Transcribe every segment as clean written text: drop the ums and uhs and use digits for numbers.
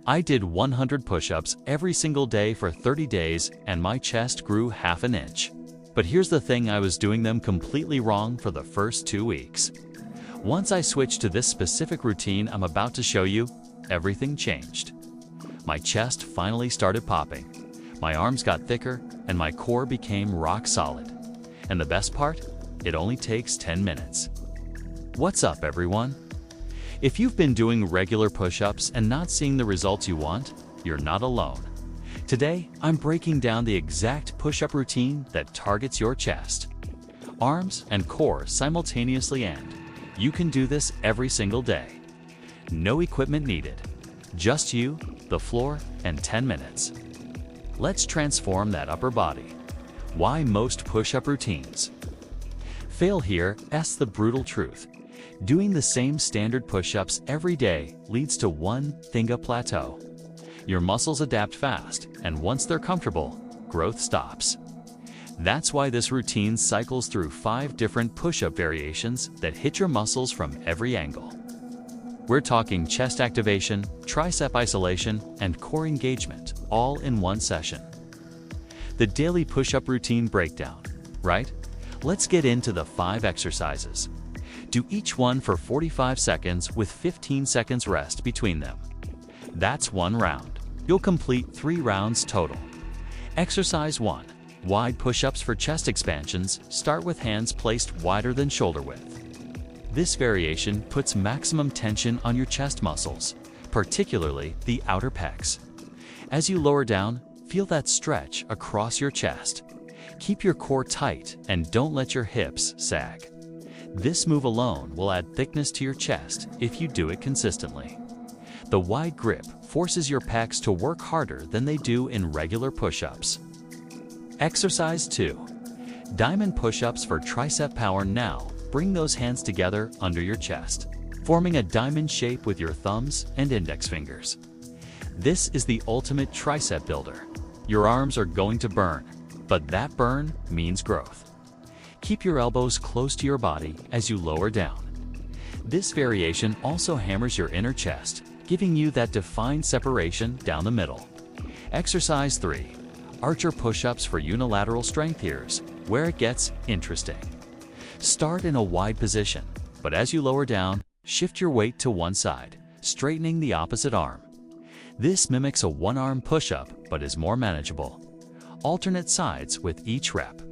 I did 100 push-ups every single day for 30 days and my chest grew half an inch. But here's the thing, I was doing them completely wrong for the first 2 weeks. Once I switched to this specific routine I'm about to show you, everything changed. My chest finally started popping, my arms got thicker, and my core became rock solid. And the best part? It only takes 10 minutes. What's up, everyone? If you've been doing regular push-ups and not seeing the results you want, you're not alone. Today, I'm breaking down the exact push-up routine that targets your chest, arms, and core simultaneously, and you can do this every single day. No equipment needed. Just you, the floor, and 10 minutes. Let's transform that upper body. Why most push-up routines fail here? That's the brutal truth. Doing the same standard push-ups every day leads to one thing: a plateau. Your muscles adapt fast, and once they're comfortable, growth stops. That's why this routine cycles through 5 different push-up variations that hit your muscles from every angle. We're talking chest activation, tricep isolation, and core engagement, all in one session. The daily push-up routine breakdown, right? Let's get into the 5 exercises. Do each one for 45 seconds with 15 seconds rest between them. That's 1 round. You'll complete 3 rounds total. Exercise 1. Wide push-ups for chest expansions. Start with hands placed wider than shoulder width. This variation puts maximum tension on your chest muscles, particularly the outer pecs. As you lower down, feel that stretch across your chest. Keep your core tight and don't let your hips sag. This move alone will add thickness to your chest if you do it consistently. The wide grip forces your pecs to work harder than they do in regular push-ups. Exercise 2. Diamond push-ups for tricep power. Now, bring those hands together under your chest, forming a diamond shape with your thumbs and index fingers. This is the ultimate tricep builder. Your arms are going to burn, but that burn means growth. Keep your elbows close to your body as you lower down. This variation also hammers your inner chest, giving you that defined separation down the middle. Exercise 3. Archer push-ups for unilateral strength. Here's where it gets interesting. Start in a wide position, but as you lower down, shift your weight to one side, straightening the opposite arm. This mimics a one-arm push-up, but is more manageable. Alternate sides with each rep.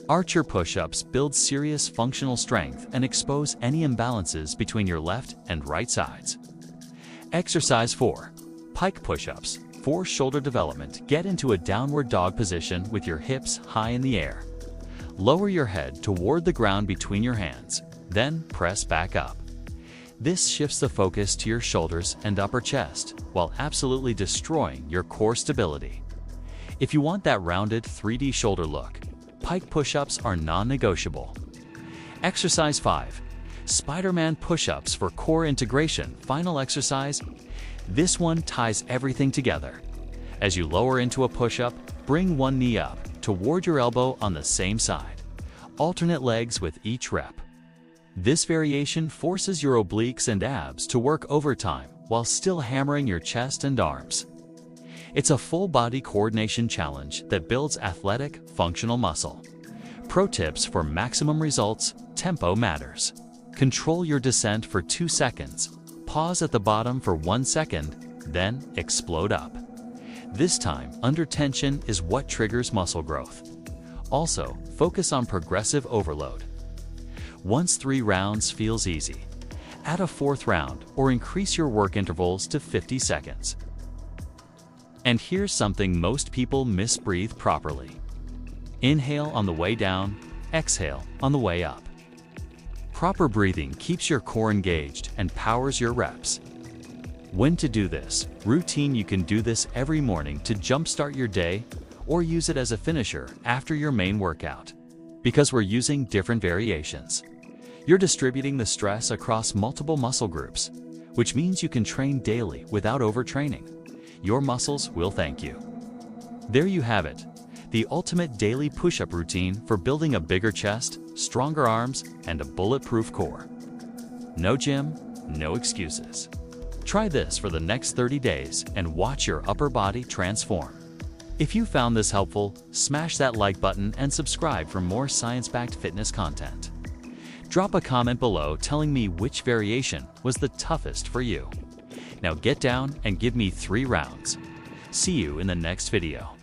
Archer push-ups build serious functional strength and expose any imbalances between your left and right sides. Exercise 4. Pike push-ups for shoulder development. Get into a downward dog position with your hips high in the air. Lower your head toward the ground between your hands, then press back up. This shifts the focus to your shoulders and upper chest while absolutely destroying your core stability. If you want that rounded 3D shoulder look, pike push-ups are non-negotiable. Exercise 5. Spider-Man push-ups for core integration. Final exercise. This one ties everything together. As you lower into a push-up, bring one knee up toward your elbow on the same side. Alternate legs with each rep. This variation forces your obliques and abs to work overtime while still hammering your chest and arms. It's a full-body coordination challenge that builds athletic, functional muscle. Pro tips for maximum results: tempo matters. Control your descent for 2 seconds. Pause at the bottom for 1 second, then explode up. This time, under tension is what triggers muscle growth. Also, focus on progressive overload. Once 3 rounds feels easy, add a 4th round or increase your work intervals to 50 seconds. And here's something most people miss: breathe properly. Inhale on the way down, exhale on the way up. Proper breathing keeps your core engaged and powers your reps. When to do this routine: you can do this every morning to jumpstart your day, or use it as a finisher after your main workout. Because we're using different variations, you're distributing the stress across multiple muscle groups, which means you can train daily without overtraining. Your muscles will thank you. There you have it, the ultimate daily push-up routine for building a bigger chest, stronger arms, and a bulletproof core. No gym, no excuses. Try this for the next 30 days and watch your upper body transform. If you found this helpful, smash that like button and subscribe for more science-backed fitness content. Drop a comment below telling me which variation was the toughest for you. Now get down and give me 3 rounds. See you in the next video.